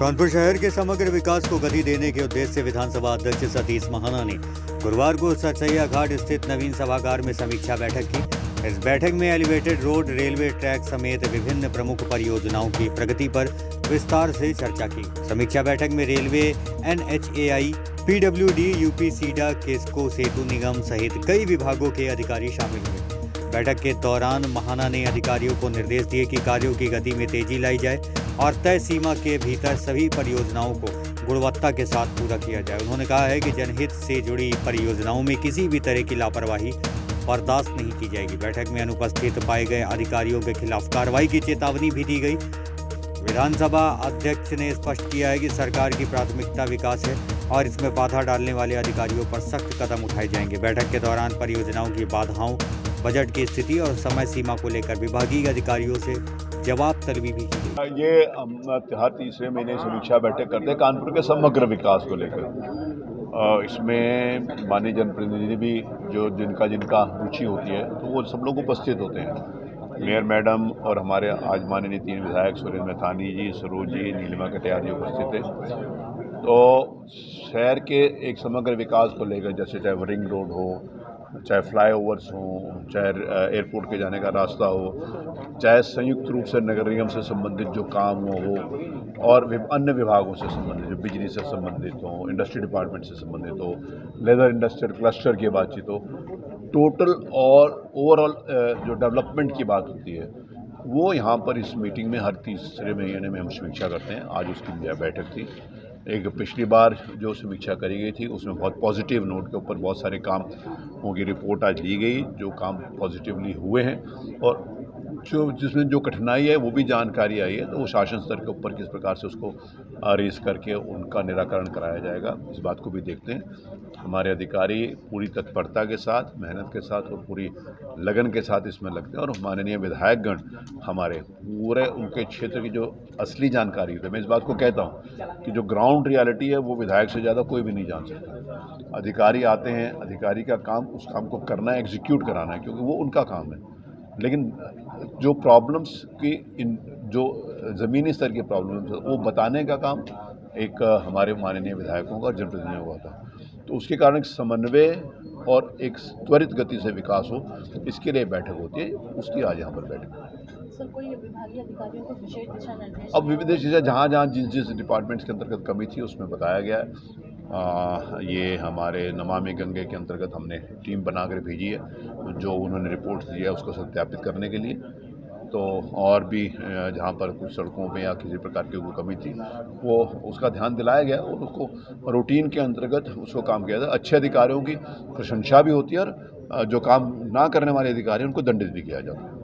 कानपुर शहर के समग्र विकास को गति देने के उद्देश्य से विधानसभा अध्यक्ष सतीश महाना ने गुरुवार को सरसैया घाट स्थित नवीन सभागार में समीक्षा बैठक की। इस बैठक में एलिवेटेड रोड, रेलवे ट्रैक समेत विभिन्न प्रमुख परियोजनाओं की प्रगति पर विस्तार से चर्चा की। समीक्षा बैठक में railway, NHAI, PWD, UP, SIDA, KESCO, सेतु निगम सहित कई विभागों के अधिकारी शामिल हुए। बैठक के दौरान महाना ने अधिकारियों को निर्देश दिए कि कार्यों की गति में तेजी लाई जाए और तय सीमा के भीतर सभी परियोजनाओं को गुणवत्ता के साथ पूरा किया जाए। उन्होंने कहा है कि जनहित से जुड़ी परियोजनाओं में किसी भी तरह की लापरवाही बर्दाश्त नहीं की जाएगी। बैठक में अनुपस्थित पाए गए अधिकारियों के खिलाफ कार्रवाई की चेतावनी भी दी गई। विधानसभा अध्यक्ष ने स्पष्ट किया है कि सरकार की प्राथमिकता विकास है और इसमें बाधा डालने वाले अधिकारियों पर सख्त कदम उठाए जाएंगे। बैठक के दौरान परियोजनाओं की बाधाओं, बजट की स्थिति और समय सीमा को लेकर विभागीय अधिकारियों से जवाब तलबी भी की गई। ये हम हर तीसरे महीने समीक्षा बैठक करते हैं कानपुर के समग्र विकास को लेकर। इसमें माननीय जनप्रतिनिधि भी जो जिनका रुचि होती है तो वो सब लोग उपस्थित होते हैं। मेयर मैडम और हमारे आज माननीय 3 विधायक सुरेंद्र मैथानी जी, सरोज जी, नीलिमा कटियार जी उपस्थित थे। तो शहर के एक समग्र विकास को लेकर, जैसे चाहे रिंग रोड हो, चाहे फ्लाईओवर्स हो, चाहे एयरपोर्ट के जाने का रास्ता हो, चाहे संयुक्त रूप से नगर निगम से संबंधित जो काम हो और अन्य विभागों से संबंधित, जो बिजली से संबंधित हो, इंडस्ट्री डिपार्टमेंट से संबंधित हो, लेदर इंडस्ट्रियल क्लस्टर की बातचीत हो, टोटल और ओवरऑल जो डेवलपमेंट की बात होती है वो यहाँ पर इस मीटिंग में हर तीसरे महीने में हम समीक्षा करते हैं। आज उसकी बैठक थी। एक पिछली बार जो समीक्षा करी गई थी उसमें बहुत पॉजिटिव नोट के ऊपर बहुत सारे कामों की रिपोर्ट आज ली गई, जो काम पॉजिटिवली हुए हैं और जिसमें जो कठिनाई है वो भी जानकारी आई है। तो वो शासन स्तर के ऊपर किस प्रकार से उसको रेज करके उनका निराकरण कराया जाएगा, इस बात को भी देखते हैं। हमारे अधिकारी पूरी तत्परता के साथ, मेहनत के साथ और पूरी लगन के साथ इसमें लगते हैं और माननीय विधायकगण हमारे पूरे उनके क्षेत्र की जो असली जानकारी है, मैं इस बात को कहता हूँ कि जो ग्राउंड रियलिटी है वो विधायक से ज़्यादा कोई भी नहीं जान सकता। अधिकारी आते हैं, अधिकारी का काम उस काम को करना है, एग्जीक्यूट कराना है, क्योंकि वो उनका काम है। लेकिन जो प्रॉब्लम्स की जो ज़मीनी स्तर की प्रॉब्लम्स है वो बताने का काम एक हमारे माननीय विधायकों का और जनप्रतिनिधियों का होता है। तो उसके कारण समन्वय और एक त्वरित गति से विकास हो, इसके लिए बैठक होती है। उसकी आज यहाँ पर बैठक। सर, कोई विभागीय अधिकारियों को विशेष दिशा निर्देश? अब विविध दिशा जहाँ जिस डिपार्टमेंट्स के अंतर्गत कमी थी उसमें बताया गया है। ये हमारे नमामि गंगे के अंतर्गत हमने टीम बनाकर भेजी है, जो उन्होंने रिपोर्ट दी है उसको सत्यापित करने के लिए। तो और भी जहाँ पर कुछ सड़कों पे या किसी प्रकार की कोई कमी थी वो उसका ध्यान दिलाया गया और उसको रूटीन के अंतर्गत उसको काम किया जाए। अच्छे अधिकारियों की प्रशंसा भी होती है और जो काम ना करने वाले अधिकारी उनको दंडित भी किया जाता है।